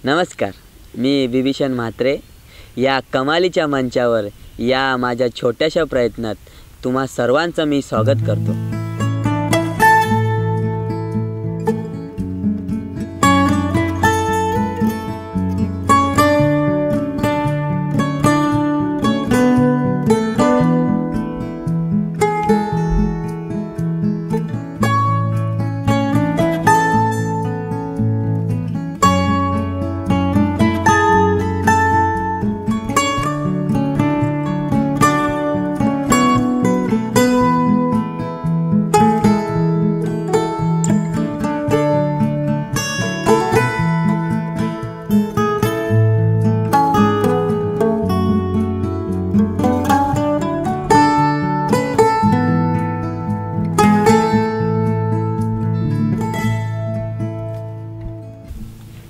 नमस्कार, मी बिभीषण म्हात्रे. या कमालीच्या मंचावर या माझ्या छोट्याशा प्रयत्नात तुम्हा सर्वांचं मी स्वागत करतो.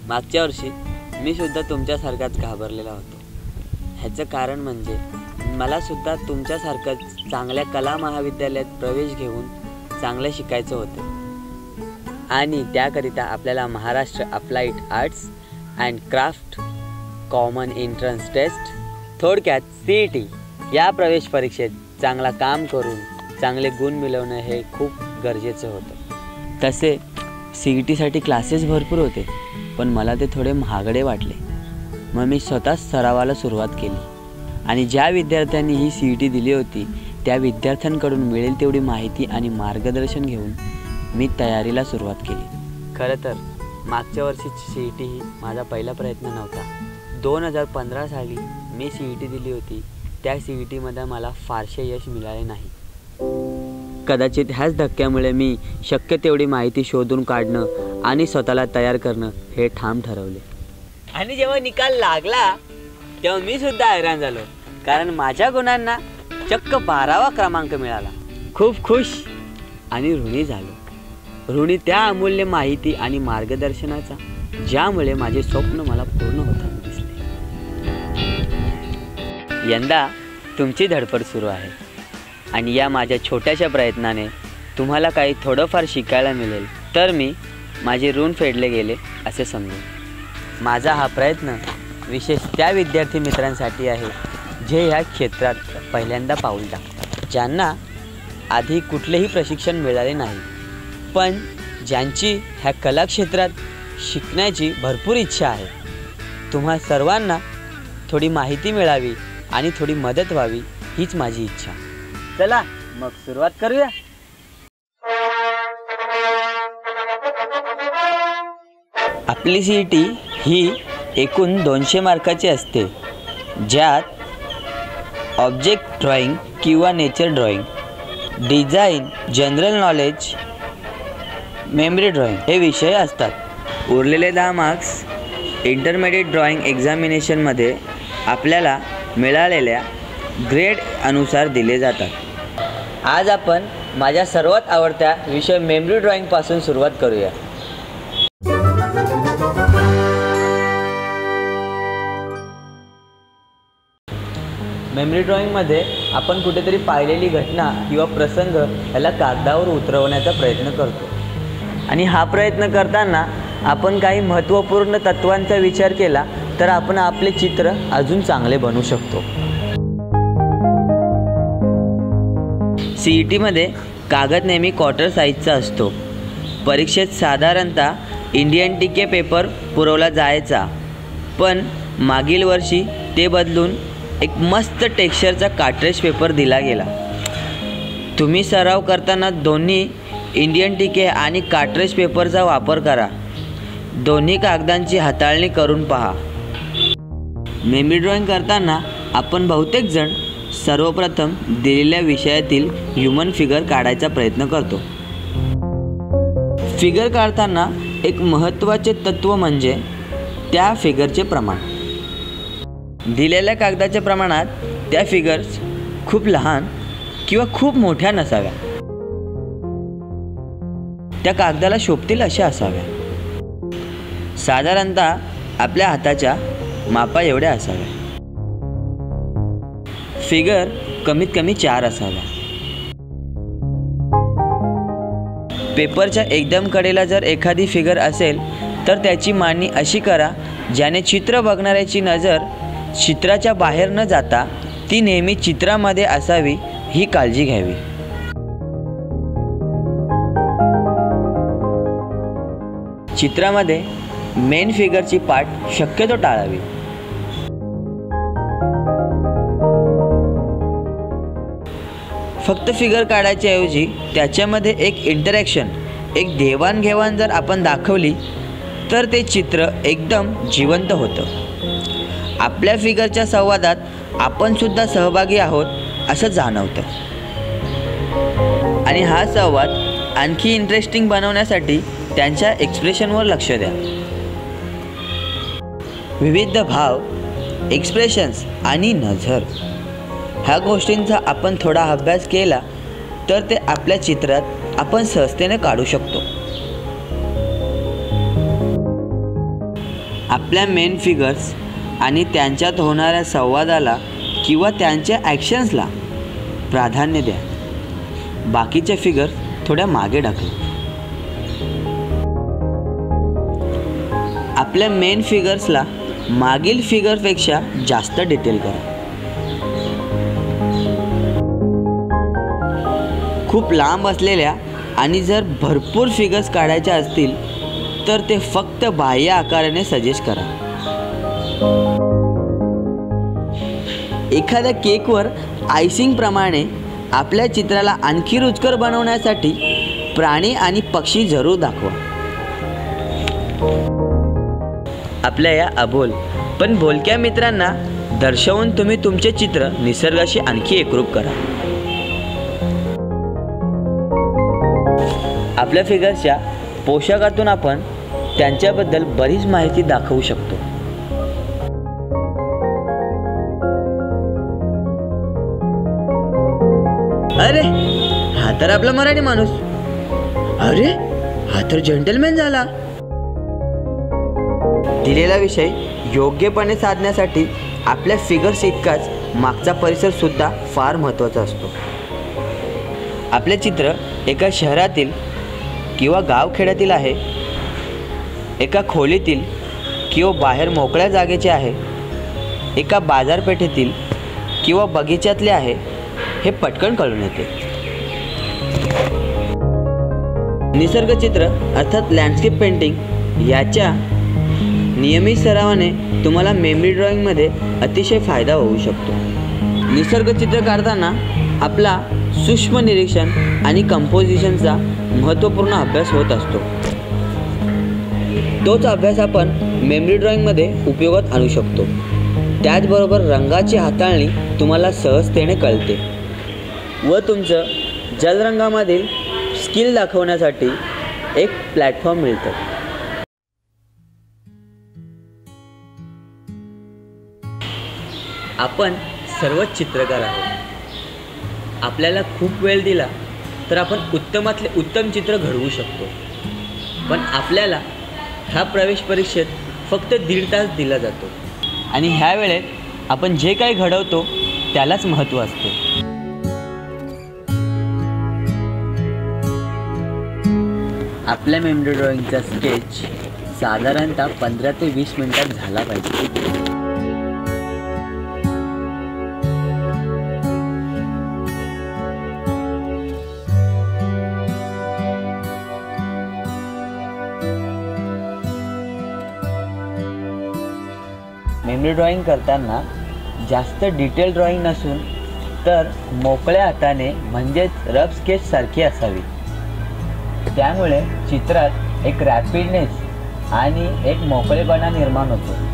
मागच्या वर्षी मी सुद्धा तुमच्यासारखाच घाबरलेला होतो. ह्याचं कारण म्हणजे मला सुद्धा तुमच्यासारखंच चांगल्या कला महाविद्यालयात प्रवेश घेऊन चांगलं शिकायचं होतं आणि त्याकरिता आपल्याला Maharashtra applied arts and craft common entrance test, थोडक्यात CET या प्रवेश परीक्षेत चांगला काम करून चांगले गुण मिळवणं हे खूप गरजेचं होतं. तसे CETसाठी क्लासेस भरपूर होते, पण मला ते थोडे महागडे वाटले. मग मी स्वतःच सरावाला सुरुवात केली आणि ज्या विद्यार्थ्यांनी ही CET दिली होती त्या विद्यार्थ्यांकडून मिळेल तेवढी माहिती आणि मार्गदर्शन घेऊन मी तयारीला सुरुवात केली. खरं तर मागच्या वर्षीची CET ही माझा पहिला प्रयत्न नव्हता. 2015 साली मी CET दिली होती. त्या CETमध्ये मला फारसे यश मिळाले नाही. कदाचित ह्याच धक्क्यामुळे मी शक्य तेवढी माहिती शोधून काढणं आणि स्वतःला तयार करणं हे ठाम ठरवले. आणि जेव्हा निकाल लागला तेव्हा मी सुद्धा हैराण झालो, कारण माझ्या गुणांना चक्क 12वा क्रमांक मिळाला. खूप खुश आणि ऋणी झालो. ऋणी त्या अमूल्य माहिती आणि मार्गदर्शनाचा ज्यामुळे माझे स्वप्न मला पूर्ण होताना दिसले. यंदा तुमची धडपड सुरू आहे आणि या माझ्या छोट्याशा प्रयत्नाने तुम्हाला काही थोडंफार शिकायला मिळेल तर मी माझे ऋण फेडले गेले असे समजू. माझा हा प्रयत्न विशेष त्या विद्यार्थी मित्रांसाठी आहे जे ह्या क्षेत्रात पहिल्यांदा पाऊल टाकतात, ज्यांना आधी कुठलेही प्रशिक्षण मिळाले नाही, पण ज्यांची ह्या कला क्षेत्रात शिकण्याची भरपूर इच्छा आहे. तुम्हा सर्वांना थोडी माहिती मिळावी आणि थोडी मदत व्हावी हीच माझी इच्छा. चला मग सुरुवात करूया. आपली CET ही एकूण 200 मार्काची असते, ज्यात ऑब्जेक्ट ड्रॉइंग किंवा nature drawing, design, general knowledge, memory drawing हे विषय असतात. उरलेले 10 मार्क्स इंटरमिडिएट ड्रॉइंग एक्झामिनेशनमध्ये आपल्याला मिळालेल्या ग्रेड अनुसार दिले जातात. आज आपण माझ्या सर्वात आवडत्या विषय मेमरी ड्रॉइंगपासून सुरुवात करूया. मेमरी ड्रॉइंगमध्ये आपण कुठेतरी पाहिलेली घटना किंवा प्रसंग याला कागदावर उतरवण्याचा प्रयत्न करतो आणि हा प्रयत्न करताना आपण काही महत्त्वपूर्ण तत्वांचा विचार केला तर आपण आपले चित्र अजून चांगले बनवू शकतो. CETमध्ये कागद नेहमी क्वार्टर साईजचा असतो. परीक्षेत साधारणतः इंडियन TK पेपर पुरवला जायचा, पण मागील वर्षी ते बदलून एक मस्त टेक्स्चरचा कार्ट्रेज पेपर दिला गेला. तुम्ही सराव करताना दोन्ही इंडियन TK आणि कार्ट्रेज पेपरचा वापर करा. दोन्ही कागदांची हाताळणी करून पहा. मेमरी ड्रॉइंग करताना आपण बहुतेक जण सर्वप्रथम दिलेल्या विषयातील ह्यूमन फिगर काढायचा प्रयत्न करतो. फिगर काढताना एक महत्त्वाचे तत्त्व म्हणजे त्या फिगरचे प्रमाण. दिलेल्या कागदाच्या प्रमाणात त्या फिगर्स खूप लहान किंवा खूप मोठ्या नसाव्या. त्या कागदाला शोभतील अशा असाव्या. साधारणतः आपल्या हाताच्या मापा एवढ्या असाव्या. फिगर कमीत कमी 4 असाव्या. पेपरच्या एकदम कडेला जर एखादी फिगर असेल तर त्याची मांडणी अशी करा ज्याने चित्र बघणाऱ्याची नजर चित्राच्या बाहेर न जाता ती नेहमी चित्रामध्ये असावी ही काळजी घ्यावी. चित्रामध्ये मेन फिगरची पाठ शक्यतो टाळावी. फक्त फिगर काढायच्या ऐवजी त्याच्यामध्ये एक इंटरॅक्शन, एक देवाणघेवाण जर आपण दाखवली तर ते चित्र एकदम जिवंत होतं. आपल्या फिगरच्या संवादात आपण सुद्धा सहभागी आहोत असं जाणवतं. आणि हा संवाद आणखी इंटरेस्टिंग बनवण्यासाठी त्यांच्या एक्सप्रेशनवर लक्ष द्या. विविध भाव, एक्सप्रेशन्स आणि नजर ह्या गोष्टींचा आपण थोडा अभ्यास केला तर ते आपल्या चित्रात आपण सहजतेने काढू शकतो. आपल्या मेन फिगर्स आणि त्यांच्यात होणाऱ्या संवादाला किंवा त्यांच्या ॲक्शन्सला प्राधान्य द्या. बाकीच्या फिगर्स थोड्या मागे ढकला. आपल्या मेन फिगर्सला मागील फिगरपेक्षा जास्त डिटेल करा. खूप लांब असलेल्या आणि जर भरपूर फिगर्स काढायच्या असतील तर ते फक्त बाह्य आकाराने सजेस्ट करा. एखाद्या केकवर आयसिंगप्रमाणे आपल्या चित्राला आणखी रुचकर बनवण्यासाठी प्राणी आणि पक्षी जरूर दाखवा. आपल्या या अबोल पण बोलक्या मित्रांना दर्शवून तुम्ही तुमचे चित्र निसर्गाशी आणखी एकरूप करा. आपल्या फिगर्सच्या पोशाखातून आपण त्यांच्याबद्दल बरीच माहिती दाखवू शकतो. अरे हा तर आपला मराठी माणूस, अरे हा तर जेंटलमॅन झाला. दिलेला विषय योग्यपणे साधण्यासाठी आपल्या फिगर्स इतकाच मागचा परिसर सुद्धा फार महत्त्वाचा असतो. आपले चित्र एका शहरातील किंवा गावखेड्यातील आहे, एका खोलीतील किंवा बाहेर मोकळ्या जागेचे आहे, एका बाजारपेठेतील किंवा बगीच्यातले आहे हे पटकन कळून येते. निसर्गचित्र अर्थात लँडस्केप पेंटिंग याच्या नियमित सरावाने तुम्हाला मेमरी ड्रॉइंगमध्ये अतिशय फायदा होऊ शकतो. निसर्गचित्र काढताना आपला सूक्ष्म निरीक्षण आणि कंपोजिशनचा महत्त्वपूर्ण अभ्यास होत असतो. तोच अभ्यास आपण मेमरी ड्रॉइंगमध्ये उपयोगात आणू शकतो. त्याचबरोबर रंगाची हाताळणी तुम्हाला सहजतेने कळते व तुमचं जलरंगामधील स्किल दाखवण्यासाठी एक प्लॅटफॉर्म मिळतं. आपण सर्वच चित्रकार आहोत. आपल्याला खूप वेळ दिला तर आपण उत्तमातले उत्तम चित्र घडवू शकतो. पण आपल्याला ह्या प्रवेश परीक्षेत फक्त 1.5 तास दिला जातो आणि ह्या वेळेत आपण जे काही घडवतो त्यालाच महत्त्व असते. आपल्या मेमरी ड्रॉइंगचा स्केच साधारणतः 15 ते 20 मिनिटात झाला पाहिजे. मेमरी ड्रॉइंग करताना जास्त डिटेल ड्रॉइंग नसून तर मोकळ्या हाताने म्हणजेच रफ स्केच सारखी असावी. त्यामुळे चित्रात एक रॅपिडनेस आणि एक मोकळेपणा निर्माण होतो.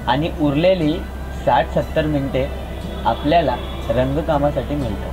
आणि उरलेली 60-70 मिनिटे आपल्याला रंगकामासाठी मिळतात.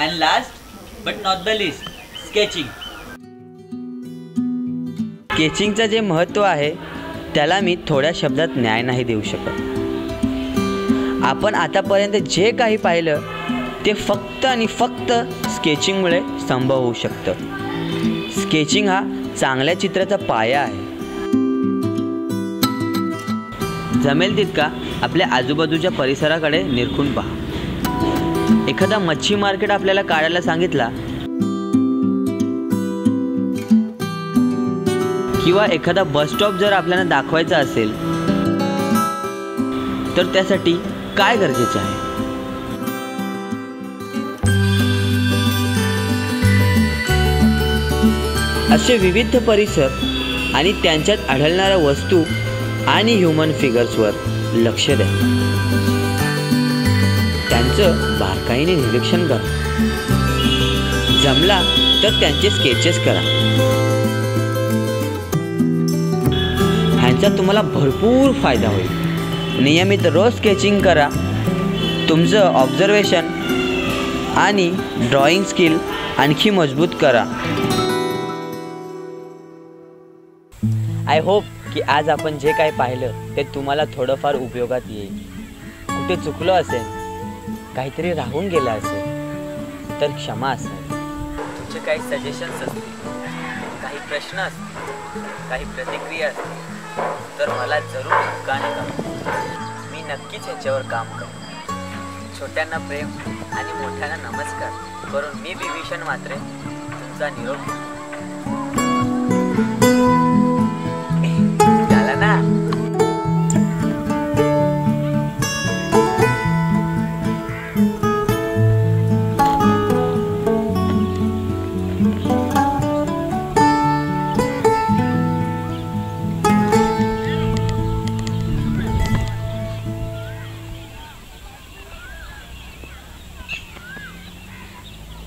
And last but not the least, sketching. स्केचिंगचं जे महत्त्व आहे त्याला मी थोड्या शब्दात न्याय नाही देऊ शकत. आपण आतापर्यंत जे काही पाहिलं ते फक्त आणि फक्त स्केचिंगमुळे संभव होऊ शकतं. स्केचिंग हा चांगल्या चित्राचा पाया आहे. जमेल तितका आपल्या आजूबाजूच्या परिसराकडे निरखून पहा. एखादा मच्छी मार्केट आपल्याला काढायला सांगितला किंवा एखादा बस स्टॉप जर आपल्याला दाखवायचा असेल तर त्यासाठी काय गरजेचे आहे? असे विविध परिसर आणि त्यांच्यात आढळणाऱ्या वस्तू आणि ह्यूमन फिगर्सवर लक्ष द्या. त्यांचं बारकाईने निरीक्षण करा. जमला तर त्यांचे स्केचेस करा. ह्यांचा तुम्हाला भरपूर फायदा होईल. नियमित रोज स्केचिंग करा. तुमचं ऑब्झर्वेशन आणि ड्रॉइंग स्किल आणखी मजबूत करा. आय होप की आज आपण जे काही पाहिलं ते तुम्हाला थोडंफार उपयोगात येईल. कुठे चुकलं असेल, काहीतरी राहून गेलं असेल तर क्षमा असेल. तुमचे काही सजेशन्स असतील, काही प्रश्न असतील, काही प्रतिक्रिया असतील तर मला जरूर हक्काने कळवा. मी नक्कीच ह्याच्यावर काम करेन. छोट्यांना प्रेम आणि मोठ्यांना नमस्कार करून मी विभीषण म्हात्रे तुमचा निरोप घेतो.